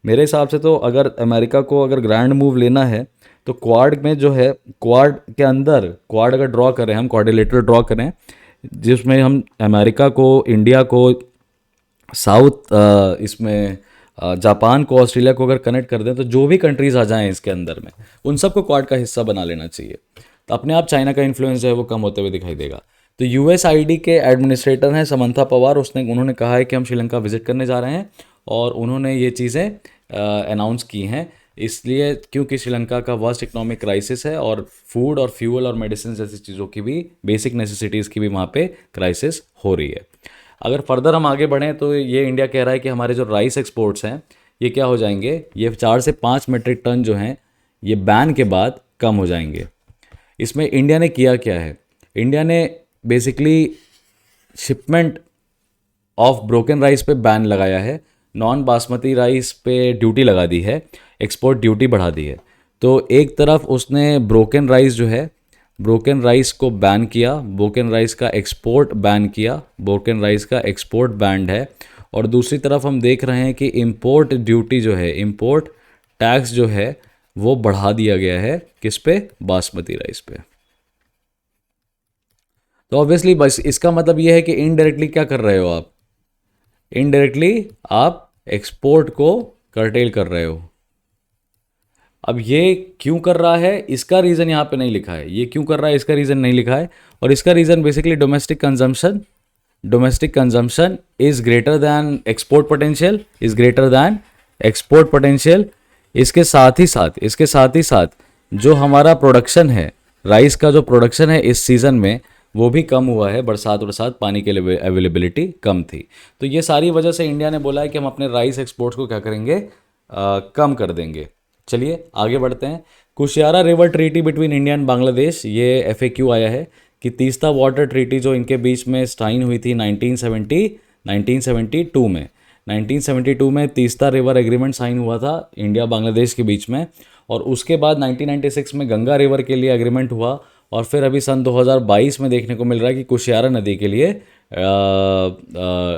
मेरे हिसाब से तो अगर अमेरिका को अगर ग्रैंड मूव लेना है तो क्वाड में जो है, क्वाड के अंदर, क्वाड अगर ड्रॉ करें हम, क्वाड्रिलेटरल ड्रॉ करें जिसमें हम अमेरिका को, इंडिया को, साउथ इसमें जापान को, ऑस्ट्रेलिया को अगर कनेक्ट कर दें तो जो भी कंट्रीज़ आ जाएं इसके अंदर में, उन सबको क्वाड का हिस्सा बना लेना चाहिए। तो अपने आप चाइना का इन्फ्लुएंस जो है वो कम होते हुए दिखाई देगा। तो यूएसआईडी के एडमिनिस्ट्रेटर हैं समंथा पवार, उन्होंने कहा है कि हम श्रीलंका विजिट करने जा रहे हैं, और उन्होंने ये चीज़ें अनाउंस की हैं इसलिए क्योंकि श्रीलंका का वर्स्ट इकोनॉमिक क्राइसिस है, और फूड और फ्यूल और मेडिसिन जैसी चीज़ों की भी, बेसिक नेसेसिटीज़ की भी वहाँ पे क्राइसिस हो रही है। अगर फर्दर हम आगे बढ़ें तो ये इंडिया कह रहा है कि हमारे जो राइस एक्सपोर्ट्स हैं ये क्या हो जाएंगे, ये 4 से 5 मीट्रिक टन जो हैं ये बैन के बाद कम हो जाएंगे। इसमें इंडिया ने किया क्या है, इंडिया ने basically shipment of broken rice पे बैन लगाया है, नॉन बासमती राइस पे ड्यूटी लगा दी है, एक्सपोर्ट ड्यूटी बढ़ा दी है। तो एक तरफ उसने ब्रोकन राइस जो है, ब्रोकन राइस को बैन किया, ब्रोकन राइस का एक्सपोर्ट बैन किया, ब्रोकन राइस का एक्सपोर्ट बैंड है, और दूसरी तरफ हम देख रहे हैं कि इंपोर्ट ड्यूटी जो है, इंपोर्ट टैक्स जो है वो बढ़ा दिया गया है, किस पे, बासमती राइस पे। तो ऑब्वियसली बस इसका मतलब ये है कि इनडायरेक्टली क्या कर रहे हो आप, इनडायरेक्टली आप एक्सपोर्ट को कर्टेल कर रहे हो। अब ये क्यों कर रहा है इसका रीज़न यहाँ पे नहीं लिखा है, ये क्यों कर रहा है इसका रीज़न नहीं लिखा है, और इसका reason basically domestic consumption is greater than export potential, is greater than export potential. इसके साथ ही साथ जो हमारा प्रोडक्शन है, राइस का जो प्रोडक्शन है इस सीज़न में वो भी कम हुआ है, बरसात पानी के लिए अवेलेबिलिटी कम थी। तो ये सारी वजह से इंडिया ने बोला है कि हम अपने राइस एक्सपोर्ट्स को क्या करेंगे, कम कर देंगे। चलिए आगे बढ़ते हैं। Kushiyara river treaty between India and Bangladesh, ये FAQ आया है कि तीस्ता वाटर ट्रीटी जो इनके बीच में साइन हुई थी 1972 में, 1972 में तीस्ता रिवर एग्रीमेंट साइन हुआ था इंडिया बांग्लादेश के बीच में, और उसके बाद 1996 में गंगा रिवर के लिए एग्रीमेंट हुआ, और फिर अभी सन 2022 में देखने को मिल रहा है कि कुशियारा नदी के लिए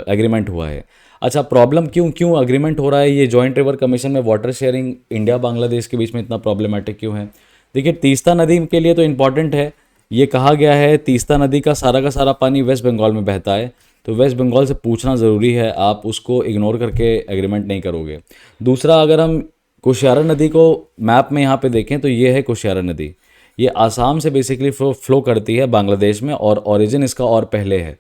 एग्रीमेंट हुआ है। अच्छा, प्रॉब्लम क्यों अग्रीमेंट हो रहा है, ये जॉइंट रिवर कमीशन में वाटर शेयरिंग इंडिया बांग्लादेश के बीच में इतना प्रॉब्लमेटिक क्यों है? देखिए, तीस्ता नदी के लिए तो इम्पॉर्टेंट है, ये कहा गया है तीस्ता नदी का सारा पानी वेस्ट बंगाल में बहता है, तो वेस्ट बंगाल से पूछना ज़रूरी है, आप उसको इग्नोर करके एग्रीमेंट नहीं करोगे। दूसरा, अगर हम कुशियारा नदी को मैप में यहाँ पे देखें तो ये है कुशियारा नदी, ये आसाम से बेसिकली फ्लो करती है बांग्लादेश में, और ओरिजिन इसका और पहले है।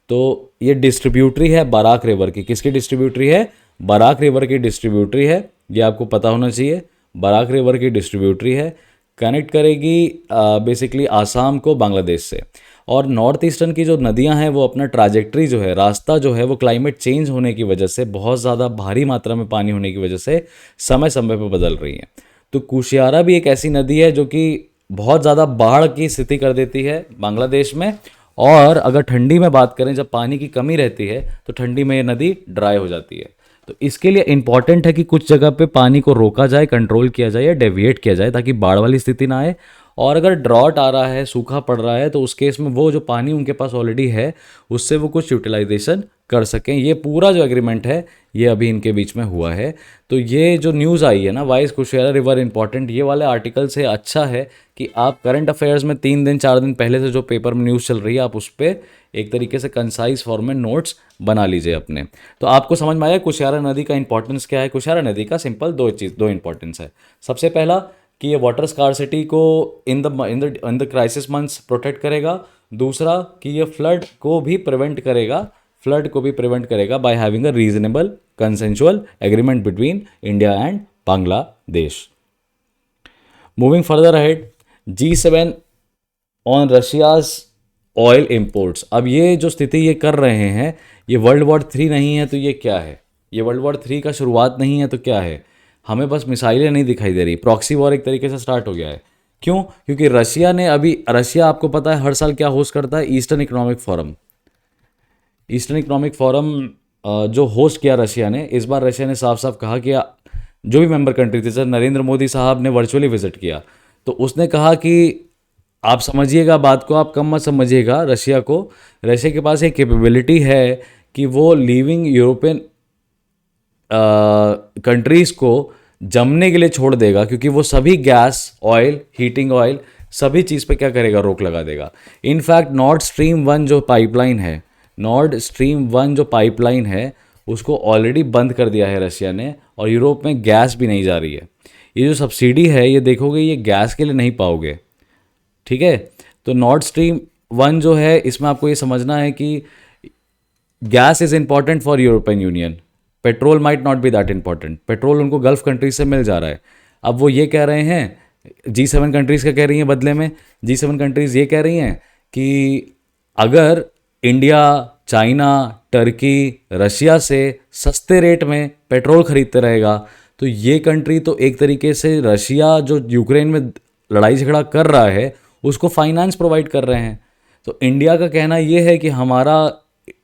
तो ये डिस्ट्रीब्यूटरी है बराक रिवर की, किसकी डिस्ट्रीब्यूटरी है, बराक रिवर की डिस्ट्रीब्यूटरी है, ये आपको पता होना चाहिए, बराक रिवर की डिस्ट्रीब्यूटरी है, कनेक्ट करेगी बेसिकली आसाम को बांग्लादेश से। और नॉर्थ ईस्टर्न की जो नदियां हैं वो अपना ट्राजेक्ट्री जो है, रास्ता जो है वो क्लाइमेट चेंज होने की वजह से, बहुत ज़्यादा भारी मात्रा में पानी होने की वजह से समय समय पर बदल रही हैं। तो कुशियारा भी एक ऐसी नदी है जो कि बहुत ज़्यादा बाढ़ की स्थिति कर देती है बांग्लादेश में, और अगर ठंडी में बात करें, जब पानी की कमी रहती है तो ठंडी में ये नदी ड्राई हो जाती है। तो इसके लिए इंपॉर्टेंट है कि कुछ जगह पे पानी को रोका जाए, कंट्रोल किया जाए या डेविएट किया जाए, ताकि बाढ़ वाली स्थिति ना आए। और अगर ड्रॉट आ रहा है, सूखा पड़ रहा है, तो उस केस में वो जो पानी उनके पास ऑलरेडी है उससे वो कुछ यूटिलाइजेशन कर सकें। ये पूरा जो एग्रीमेंट है ये अभी इनके बीच में हुआ है। तो ये जो न्यूज़ आई है ना, why is Kushiyara river important, ये वाले आर्टिकल से अच्छा है कि आप करंट अफेयर्स में 3 दिन 4 दिन पहले से जो पेपर में न्यूज़ चल रही है, आप उस पर एक तरीके से कंसाइज फॉर्म में नोट्स बना लीजिए अपने। तो आपको समझ में आया कुशियारा नदी का इंपॉर्टेंस क्या है। कुशियारा नदी का सिंपल दो इंपॉर्टेंस है। सबसे पहला कि ये वाटर स्कार्सिटी को in the crisis months protect करेगा। दूसरा कि ये फ्लड को भी प्रिवेंट करेगा by having a reasonable consensual agreement between India and Bangladesh. Moving further ahead, G7 on Russia's oil imports. अब ये जो स्थिति ये कर रहे हैं, ये वर्ल्ड वॉर 3 नहीं है तो ये क्या है, ये वर्ल्ड वॉर 3 का शुरुआत नहीं है तो क्या है, हमें बस मिसाइलें नहीं दिखाई दे रही, प्रॉक्सी वॉर एक तरीके से स्टार्ट हो गया है। क्यों? क्योंकि रशिया आपको पता है हर साल क्या होस्ट करता है, ईस्टर्न इकोनॉमिक फोरम जो होस्ट किया रशिया ने। इस बार रशिया ने साफ साफ कहा कि जो भी मेंबर कंट्री थे, सर नरेंद्र मोदी साहब ने वर्चुअली विजिट किया, तो उसने कहा कि आप समझिएगा बात को, आप कम मत समझिएगा रशिया को। रशिया के पास एक कैपेबिलिटी है कि वो लीविंग यूरोपियन कंट्रीज़ को जमने के लिए छोड़ देगा, क्योंकि वो सभी गैस, ऑयल, हीटिंग ऑयल, सभी चीज़ पे क्या करेगा, रोक लगा देगा। इनफैक्ट नॉर्ड स्ट्रीम 1 जो पाइपलाइन है उसको ऑलरेडी बंद कर दिया है रशिया ने, और यूरोप में गैस भी नहीं जा रही है। ये जो सब्सिडी है ये देखोगे ये गैस के लिए नहीं पाओगे, ठीक है। तो नॉर्ड स्ट्रीम 1 जो है इसमें आपको ये समझना है कि gas is important for European union, petrol might not be that important. Petrol उनको गल्फ कंट्रीज से मिल जा रहा है। अब वो ये कह रहे हैं, G7 कंट्रीज़ क्या कह रही हैं बदले में, G7 कंट्रीज़ ये कह रही हैं कि अगर इंडिया, चाइना, टर्की, रशिया से सस्ते रेट में पेट्रोल खरीदते रहेगा तो ये कंट्री तो एक तरीके से रशिया जो यूक्रेन में लड़ाई झगड़ा कर रहा है उसको फाइनेंस प्रोवाइड कर रहे हैं। तो इंडिया का कहना ये है कि हमारा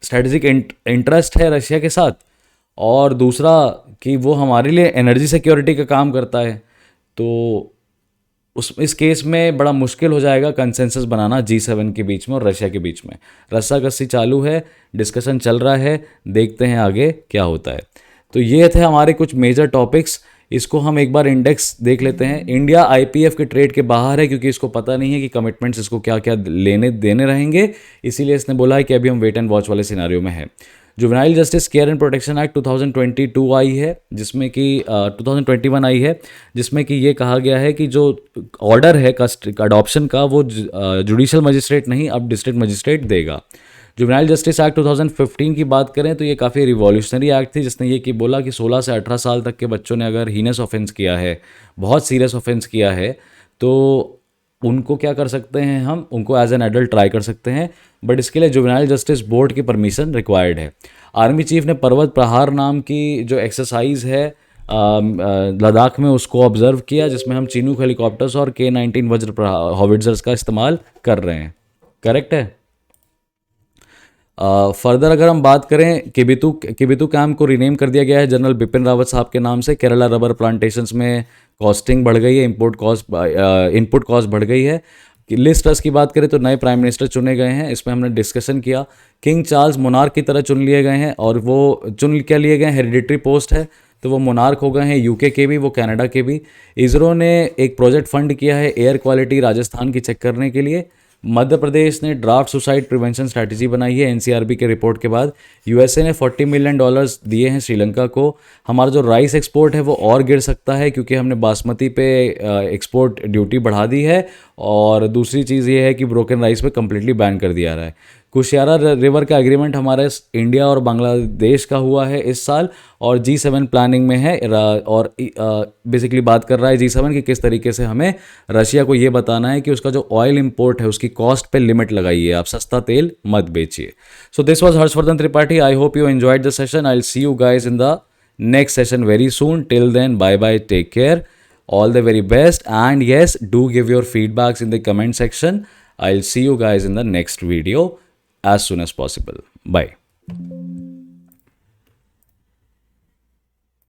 स्ट्रेटजिक इंटरेस्ट है रशिया के साथ, और दूसरा कि वो हमारे लिए एनर्जी सिक्योरिटी का काम करता है। तो इस केस में बड़ा मुश्किल हो जाएगा कंसेंसस बनाना G7 के बीच में और रशिया के बीच में। रस्साकसी चालू है, डिस्कशन चल रहा है, देखते हैं आगे क्या होता है। तो ये थे हमारे कुछ मेजर टॉपिक्स। इसको हम एक बार इंडेक्स देख लेते हैं। इंडिया IPF के ट्रेड के बाहर है क्योंकि इसको पता नहीं है कि कमिटमेंट्स इसको क्या क्या लेने देने रहेंगे, इसीलिए इसने बोला है कि अभी हम वेट एंड वॉच वाले सिनारियो में है। Juvenile justice care and protection act 2022 आई है, जिसमें कि 2021 आई है, जिसमें कि ये कहा गया है कि जो ऑर्डर है अडॉप्शन का वो जुडिशल मजिस्ट्रेट नहीं अब डिस्ट्रिक्ट मजिस्ट्रेट देगा। जुवेनाइल जस्टिस एक्ट 2015 की बात करें तो ये काफ़ी रिवॉल्यूशनरी एक्ट थी, जिसने ये कि बोला कि 16 से 18 साल तक के बच्चों ने अगर हीनस ऑफेंस किया है, बहुत सीरियस ऑफेंस किया है, तो उनको क्या कर सकते हैं, हम उनको एज एन एडल्ट ट्राई कर सकते हैं, बट इसके लिए जुवेनाइल जस्टिस बोर्ड की परमिशन रिक्वायर्ड है। आर्मी चीफ ने पर्वत प्रहार नाम की जो एक्सरसाइज है लद्दाख में उसको ऑब्जर्व किया, जिसमें हम चीनूक हेलीकॉप्टर्स और K-19 वज्र हॉविट्जर्स का इस्तेमाल कर रहे हैं। करेक्ट है। फर्दर अगर हम बात करें, किबितू कैंप को रीनेम कर दिया गया है जनरल बिपिन रावत साहब के नाम से। केरला रबर प्लांटेशंस में कॉस्टिंग बढ़ गई है, इनपुट कॉस्ट बढ़ गई है। लिस्ट ट्रस्ट की बात करें तो नए प्राइम मिनिस्टर चुने गए हैं, इसमें हमने डिस्कशन किया। किंग चार्ल्स मोनार्क की तरह चुन लिए गए हैं, और वो चुन क्या लिए गए, हेरिडिटरी पोस्ट है तो वो मोनार्क हो गए हैं, यूके के भी, वो कनाडा के भी। इसरो ने एक प्रोजेक्ट फंड किया है एयर क्वालिटी राजस्थान की चेक करने के लिए। मध्य प्रदेश ने ड्राफ्ट सुसाइड प्रिवेंशन स्ट्रैटेजी बनाई है NCRB के रिपोर्ट के बाद। USA ने $40 मिलियन दिए हैं श्रीलंका को। हमारा जो राइस एक्सपोर्ट है वो और गिर सकता है क्योंकि हमने बासमती पे एक्सपोर्ट ड्यूटी बढ़ा दी है, और दूसरी चीज़ ये है कि ब्रोकन राइस पे कम्प्लीटली बैन कर दिया रहा है। कुशियारा रिवर का एग्रीमेंट हमारे इंडिया और बांग्लादेश का हुआ है इस साल, और G7 प्लानिंग में है, और बेसिकली बात कर रहा है G7 कि किस तरीके से हमें रशिया को ये बताना है कि उसका जो ऑयल इंपोर्ट है उसकी कॉस्ट पे लिमिट लगाइए, आप सस्ता तेल मत बेचिए। So this was Harshvardhan Tripathi. I hope you enjoyed the session. I will see you guys in the next session very soon. Till then, bye bye, take care, all the very best, and yes, do give your feedbacks in the comment section. I'll see you guys in the next video as soon as possible. Bye.